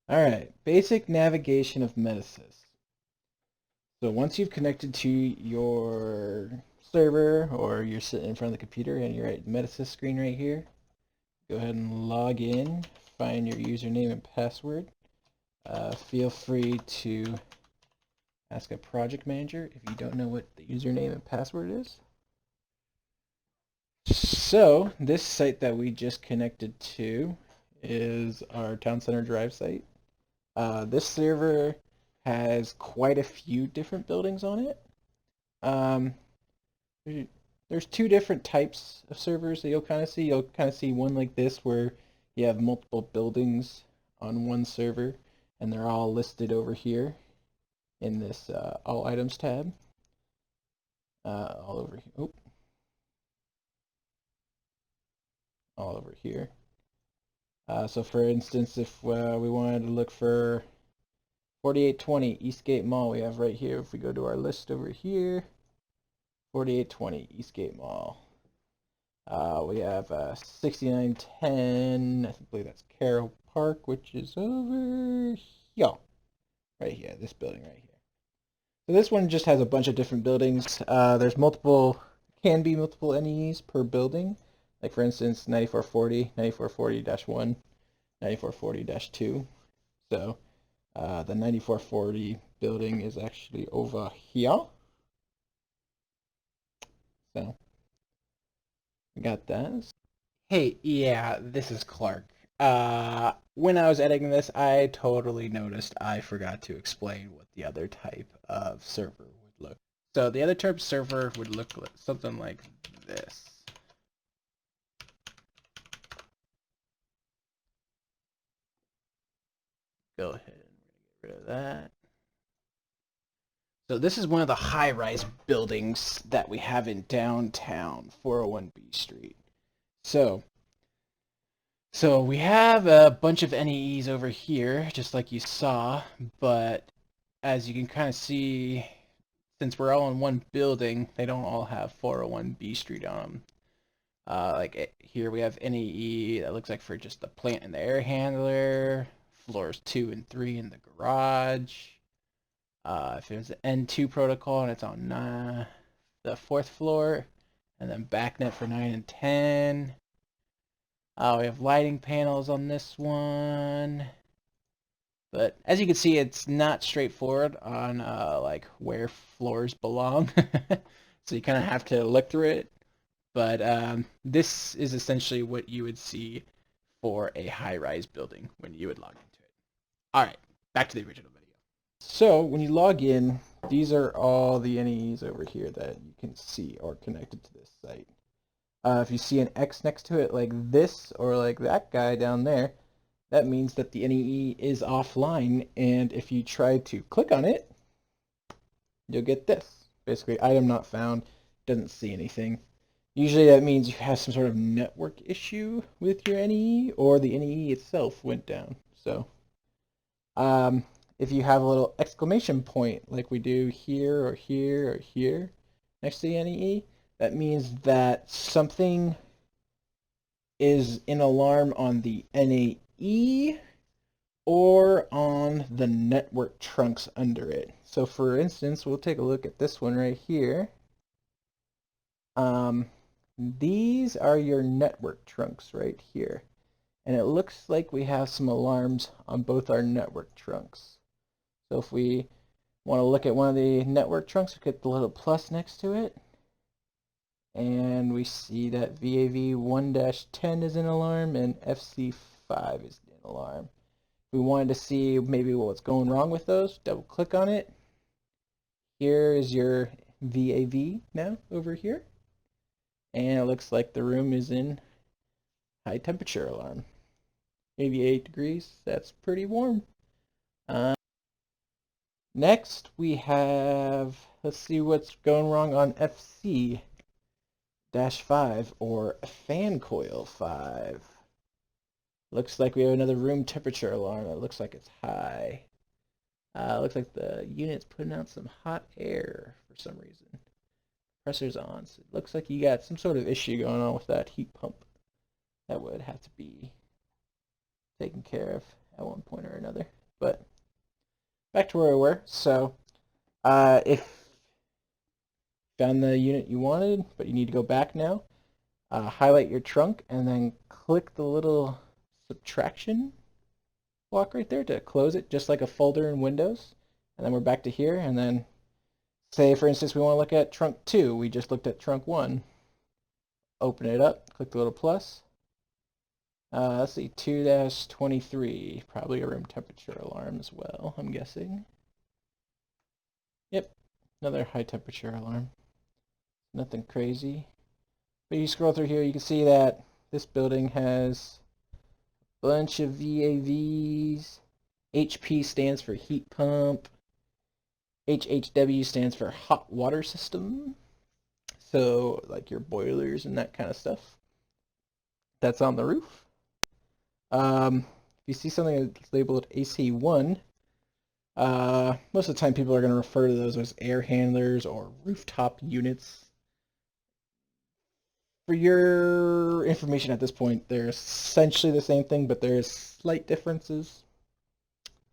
All right, basic navigation of Metasys. So once you've connected to your server or you're sitting in front of the computer and you're at Metasys screen right here, go ahead and log in, find your username and password. Feel free to ask a project manager if you don't know what the username and password is. So this site that we just connected to is our Town Center Drive site. This server has quite a few different buildings on it. Um, there's two different types of servers that you'll kind of see. You'll kind of see one like this where you have multiple buildings on one server and they're all listed over here in this all items tab. All over here. Oh, all over here. So for instance, if we wanted to look for 4820 Eastgate Mall, we have right here. If we go to our list over here, 4820 Eastgate Mall. We have 6910, I believe that's Carroll Park, which is over here. Right here, this building right here. So this one just has a bunch of different buildings. There's multiple, can be multiple NEs per building. Like for instance, 9440, 9440-1, 9440-2. So the 9440 building is actually over here. So we got that. Hey, yeah, this is Clark. When I was editing this, I totally noticed I forgot to explain what the other type of server would look. So the other type of server would look like something like this. Go ahead and get rid of that. So this is one of the high-rise buildings that we have in downtown 401B Street. So we have a bunch of NEEs over here, just like you saw, but as you can kind of see, since we're all in one building, they don't all have 401B Street on them. Here we have NEE that looks like for just the plant and the air handler, floors 2 and 3 in the garage. If it's an N2 protocol and it's on the 4th floor, and then backnet for 9 and 10. We have lighting panels on this one. But as you can see, it's not straightforward on like where floors belong. So you kind of have to look through it. But this is essentially what you would see for a high-rise building when you would log into it. All right, back to the original video. So when you log in, these are all the NEs over here that you can see are connected to this site. If you see an X next to it like this or like that guy down there, that means that the NEE is offline, and if you try to click on it, you'll get this. Basically, item not found, doesn't see anything. Usually that means you have some sort of network issue with your NEE, or the NEE itself went down. So if you have a little exclamation point like we do here or here or here next to the NEE, that means that something is in alarm on the NAE or on the network trunks under it. So for instance, we'll take a look at this one right here. These are your network trunks right here. And it looks like we have some alarms on both our network trunks. So if we want to look at one of the network trunks, we get the little plus next to it. And we see that VAV 1-10 is an alarm and FC5 is an alarm. If we wanted to see maybe what's going wrong with those, double click on it. Here is your VAV now over here. And it looks like the room is in high temperature alarm. 88 degrees, that's pretty warm. Next we have, let's see what's going wrong on FC-5 or fan coil 5. Looks like we have another room temperature alarm. It looks like it's high. Looks like the unit's putting out some hot air for some reason. Compressor's on, so it looks like you got some sort of issue going on with that heat pump. That would have to be taken care of at one point or another. back to where we were. So, if you found the unit you wanted, but you need to go back now, highlight your trunk and then click the little subtraction block right there to close it, just like a folder in Windows. And then we're back to here, and then say, for instance, we want to look at trunk 2. We just looked at trunk 1. Open it up, click the little plus. Let's see, 2-23, probably a room temperature alarm as well, I'm guessing. Yep, another high temperature alarm. Nothing crazy. But you scroll through here, you can see that this building has a bunch of VAVs. HP stands for heat pump. HHW stands for hot water system. So, like your boilers and that kind of stuff. That's on the roof. If you see something that's labeled AC1, most of the time people are going to refer to those as air handlers or rooftop units. For your information at this point, they're essentially the same thing, but there's slight differences.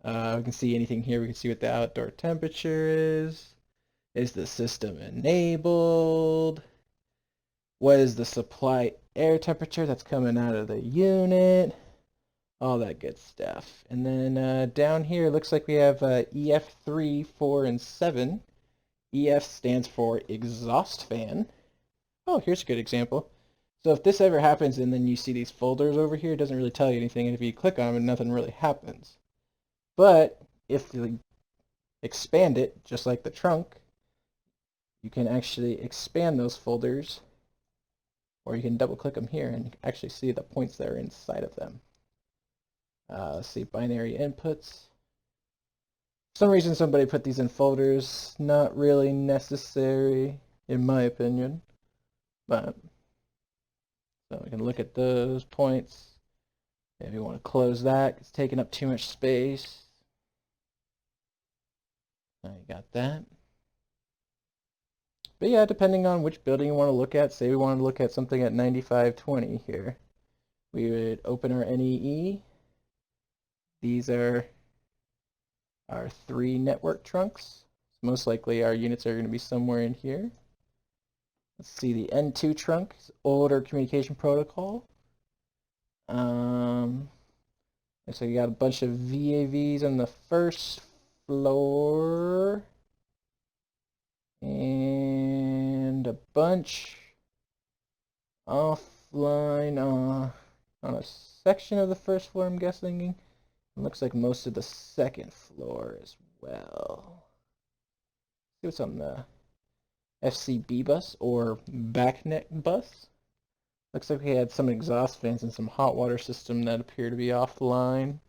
We can see anything here. We can see what the outdoor temperature is. Is the system enabled? What is the supply air temperature that's coming out of the unit? All that good stuff. And then down here, it looks like we have EF3, 4, and 7. EF stands for exhaust fan. Oh, here's a good example. So if this ever happens and then you see these folders over here, it doesn't really tell you anything. And if you click on them, nothing really happens. But if you expand it, just like the trunk, you can actually expand those folders, or you can double click them here and actually see the points that are inside of them. Let's see, binary inputs. For some reason somebody put these in folders. Not really necessary, in my opinion. But, so we can look at those points. Maybe we want to close that. It's taking up too much space. Now you got that. But yeah, depending on which building you want to look at, say we want to look at something at 9520 here. We would open our NEE. These are our 3 network trunks. Most likely our units are going to be somewhere in here. Let's see, the N2 trunk is older communication protocol. So you got a bunch of VAVs on the first floor. And a bunch offline on a section of the first floor, I'm guessing. It looks like most of the second floor as well. See what's on the FCB bus or backnet bus. Looks like we had some exhaust fans and some hot water system that appear to be offline.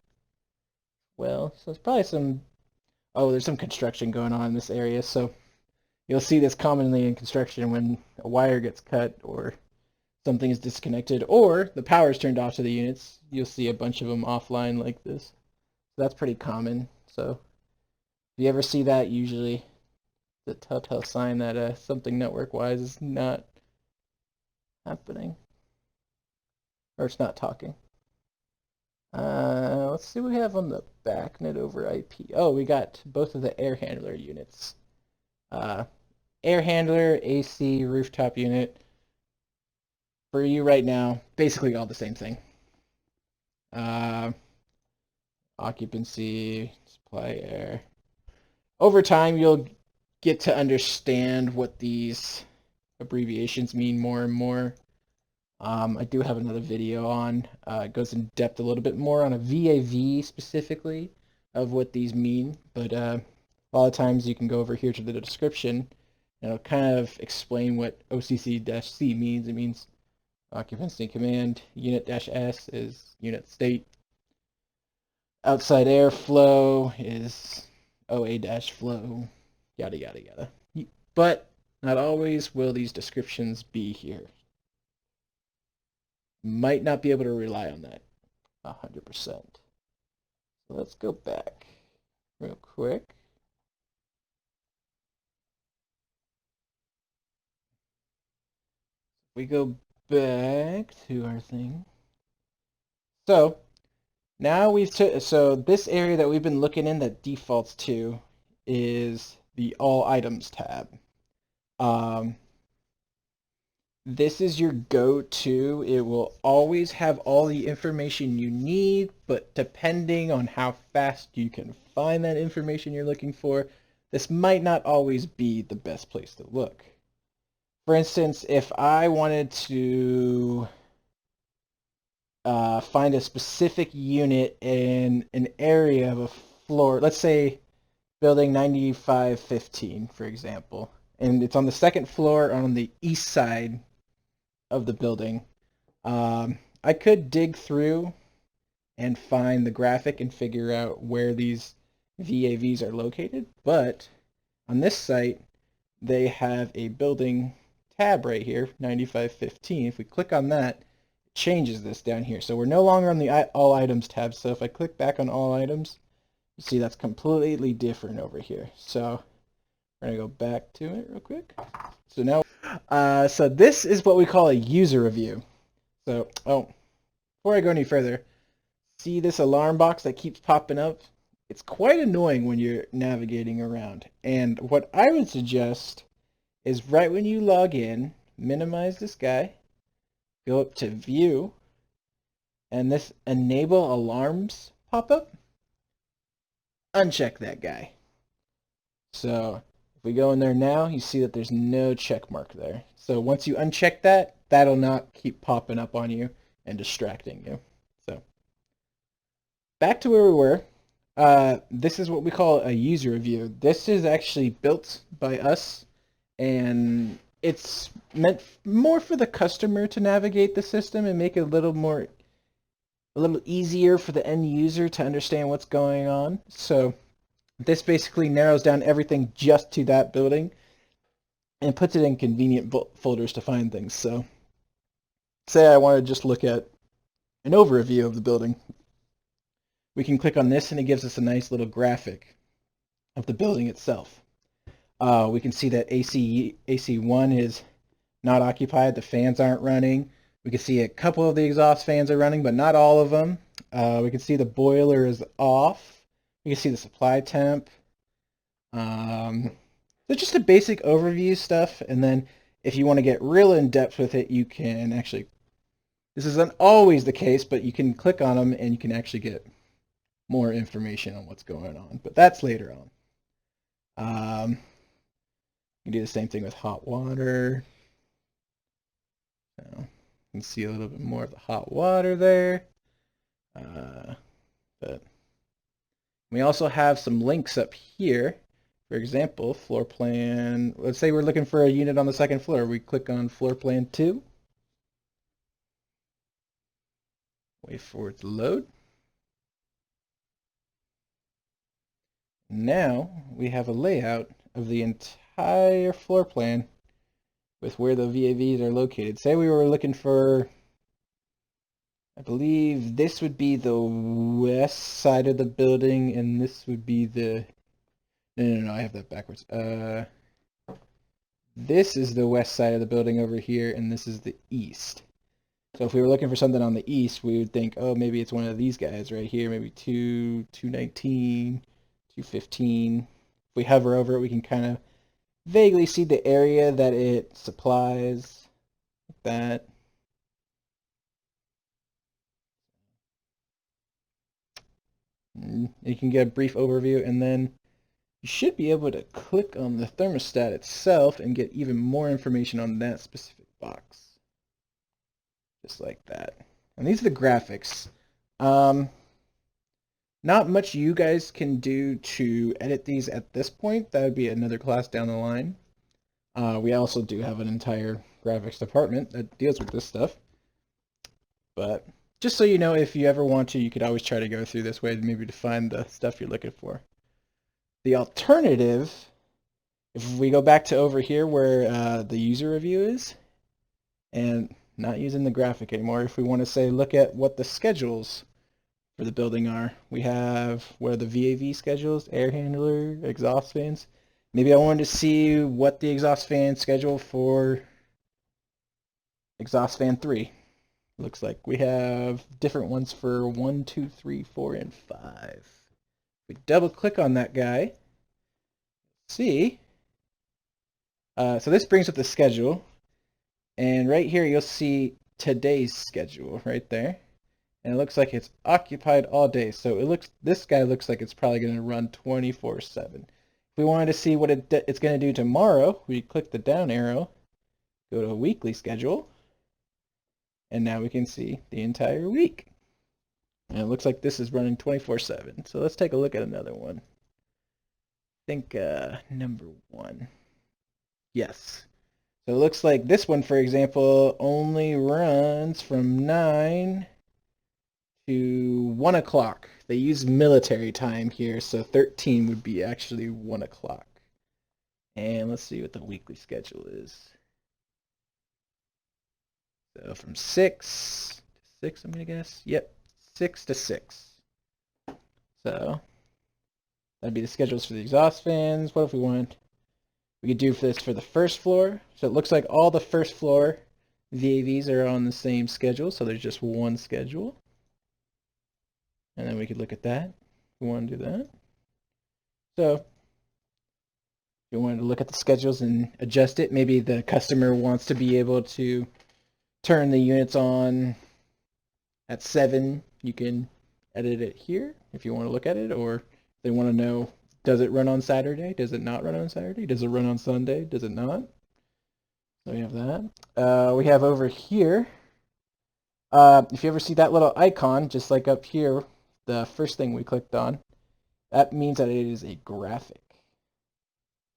Well, so it's probably some, oh, there's some construction going on in this area, so you'll see this commonly in construction when a wire gets cut or something is disconnected or the power is turned off to the units. You'll see a bunch of them offline like this. So that's pretty common. So if you ever see that, usually the telltale sign that something network-wise is not happening, or it's not talking. Let's see what we have on the backnet over IP. Oh, we got both of the air handler units. Air handler, AC, rooftop unit. For you right now, basically all the same thing. Occupancy, supply air. Over time, you'll get to understand what these abbreviations mean more and more. I do have another video on, it goes in depth a little bit more on a VAV specifically of what these mean, but a lot of times you can go over here to the description and it'll kind of explain what OCC-C means. It means occupancy command. Unit-S is unit state. Outside airflow is OA-flow, yada yada yada. But not always will these descriptions be here. Might not be able to rely on that 100%. So let's go back real quick. We go back to our thing. So Now so this area that we've been looking in that defaults to is the All Items tab. This is your go-to. It will always have all the information you need, but depending on how fast you can find that information you're looking for, this might not always be the best place to look. For instance, if I wanted to find a specific unit in an area of a floor, let's say building 9515, for example, and it's on the second floor on the east side of the building. I could dig through and find the graphic and figure out where these VAVs are located, but on this site, they have a building tab right here, 9515. If we click on that, it changes this down here. So we're no longer on the All Items tab. So if I click back on All Items, you see that's completely different over here. So we're going to go back to it real quick. So now, so this is what we call a user review. So, before I go any further, see this alarm box that keeps popping up? It's quite annoying when you're navigating around. And what I would suggest is right when you log in, minimize this guy, go up to View, and this Enable Alarms pop-up, uncheck that guy. So if we go in there now, you see that there's no check mark there. So once you uncheck that, that'll not keep popping up on you and distracting you. So back to where we were. This is what we call a user review. This is actually built by us, and it's meant more for the customer to navigate the system and make it a little easier for the end user to understand what's going on. So this basically narrows down everything just to that building and puts it in convenient folders to find things. So say I want to just look at an overview of the building. We can click on this and it gives us a nice little graphic of the building itself. We can see that AC1 is not occupied, the fans aren't running. We can see a couple of the exhaust fans are running, but not all of them. We can see the boiler is off. We can see the supply temp. So just a basic overview stuff, and then if you want to get real in depth with it, you can actually, this isn't always the case, but you can click on them and you can actually get more information on what's going on, but that's later on. You can do the same thing with hot water. So you can see a little bit more of the hot water there. But we also have some links up here. For example, floor plan. Let's say we're looking for a unit on the second floor. We click on floor plan 2. Wait for it to load. Now we have a layout of the entire floor plan with where the VAVs are located. Say we were looking for, I believe this would be the west side of the building, and this would be the, no, I have that backwards. This is the west side of the building over here, and this is the east. So if we were looking for something on the east, we would think, oh, maybe it's one of these guys right here, maybe 219, 215. If we hover over it, we can kind of vaguely see the area that it supplies, like that. And you can get a brief overview, and then you should be able to click on the thermostat itself and get even more information on that specific box. Just like that. And these are the graphics. Not much you guys can do to edit these at this point. That would be another class down the line. We also do have an entire graphics department that deals with this stuff. But just so you know, if you ever want to, you could always try to go through this way maybe to find the stuff you're looking for. The alternative, if we go back to over here where the user review is, and not using the graphic anymore, if we want to say look at what the schedules for the building are, we have where the VAV schedules, air handler, exhaust fans. Maybe I wanted to see what the exhaust fan schedule for exhaust fan 3. Looks like we have different ones for 1, 2, 3, 4, and 5. We double click on that guy. See. So this brings up the schedule. And right here you'll see today's schedule right there. And it looks like it's occupied all day. So this guy looks like it's probably going to run 24/7. If we wanted to see what it's going to do tomorrow, we click the down arrow, go to a weekly schedule, and now we can see the entire week. And it looks like this is running 24/7. So let's take a look at another one. I think number 1. Yes. So it looks like this one, for example, only runs from 9 to 1 o'clock. They use military time here, so 13 would be actually 1 o'clock. And let's see what the weekly schedule is. So from 6 to 6, I'm going to guess. Yep, 6 to 6. So that'd be the schedules for the exhaust fans. What if we want? We could do this for the first floor. So it looks like all the first floor VAVs are on the same schedule, so there's just one schedule. And then we could look at that. If we want to do that. So if you wanted to look at the schedules and adjust it, maybe the customer wants to be able to turn the units on at 7. You can edit it here if you want to look at it, or if they want to know, does it run on Saturday? Does it not run on Saturday? Does it run on Sunday? Does it not? So we have that. We have over here, if you ever see that little icon, just like up here, the first thing we clicked on, that means that it is a graphic.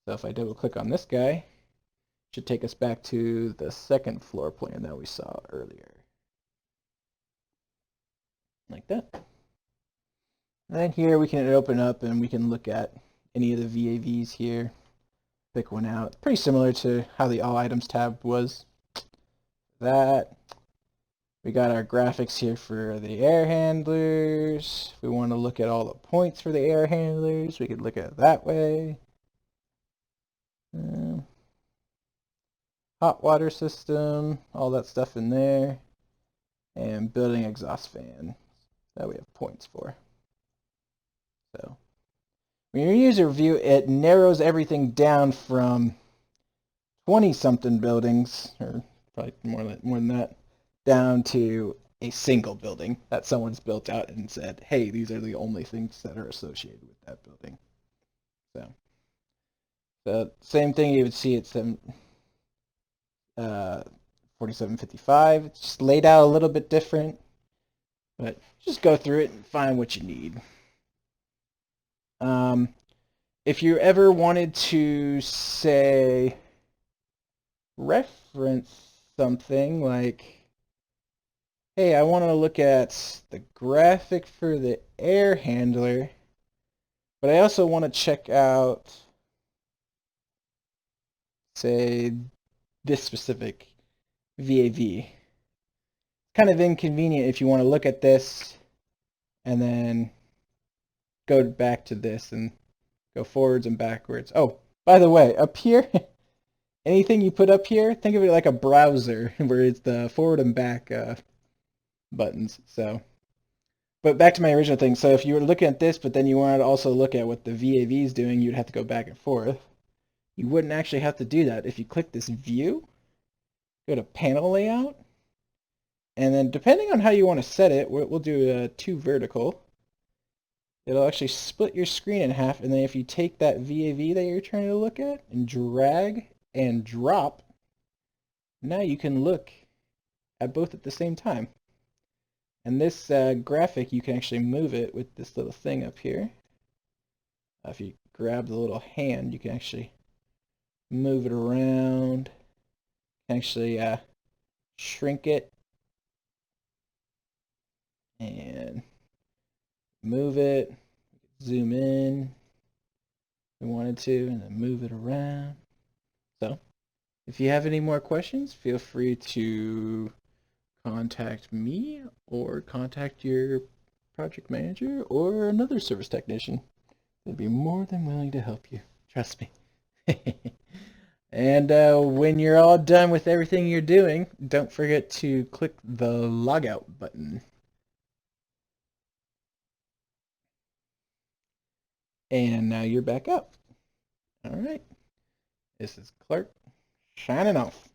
So if I double click on this guy, it should take us back to the second floor plan that we saw earlier. Like that. And then here we can open up and we can look at any of the VAVs here. Pick one out. Pretty similar to how the All Items tab was. That. We got our graphics here for the air handlers. If we want to look at all the points for the air handlers, we could look at it that way. Hot water system, all that stuff in there. And building exhaust fan that we have points for. So when you use a view, it narrows everything down from 20-something buildings, or probably more than that, down to a single building that someone's built out and said, hey, these are the only things that are associated with that building. So the same thing you would see at 4755. It's just laid out a little bit different, but just go through it and find what you need. If you ever wanted to, say, reference something like, hey, I want to look at the graphic for the air handler, but I also want to check out, say, this specific VAV. Kind of inconvenient if you want to look at this and then go back to this and go forwards and backwards. Oh, by the way, up here, anything you put up here, think of it like a browser where it's the forward and back buttons. So, but back to my original thing. So if you were looking at this, but then you wanted to also look at what the VAV is doing, you'd have to go back and forth. You wouldn't actually have to do that. If you click this view, go to panel layout, and then depending on how you want to set it, we'll do a 2 vertical. It'll actually split your screen in half, and then if you take that VAV that you're trying to look at and drag and drop, now you can look at both at the same time. And this graphic, you can actually move it with this little thing up here. If you grab the little hand, you can actually move it around, actually shrink it and move it, zoom in if we wanted to, and then move it around. So if you have any more questions, feel free to contact me or contact your project manager or another service technician. They'd be more than willing to help you. Trust me. And when you're all done with everything you're doing, don't forget to click the logout button. And now you're back up. All right. This is Clark signing off.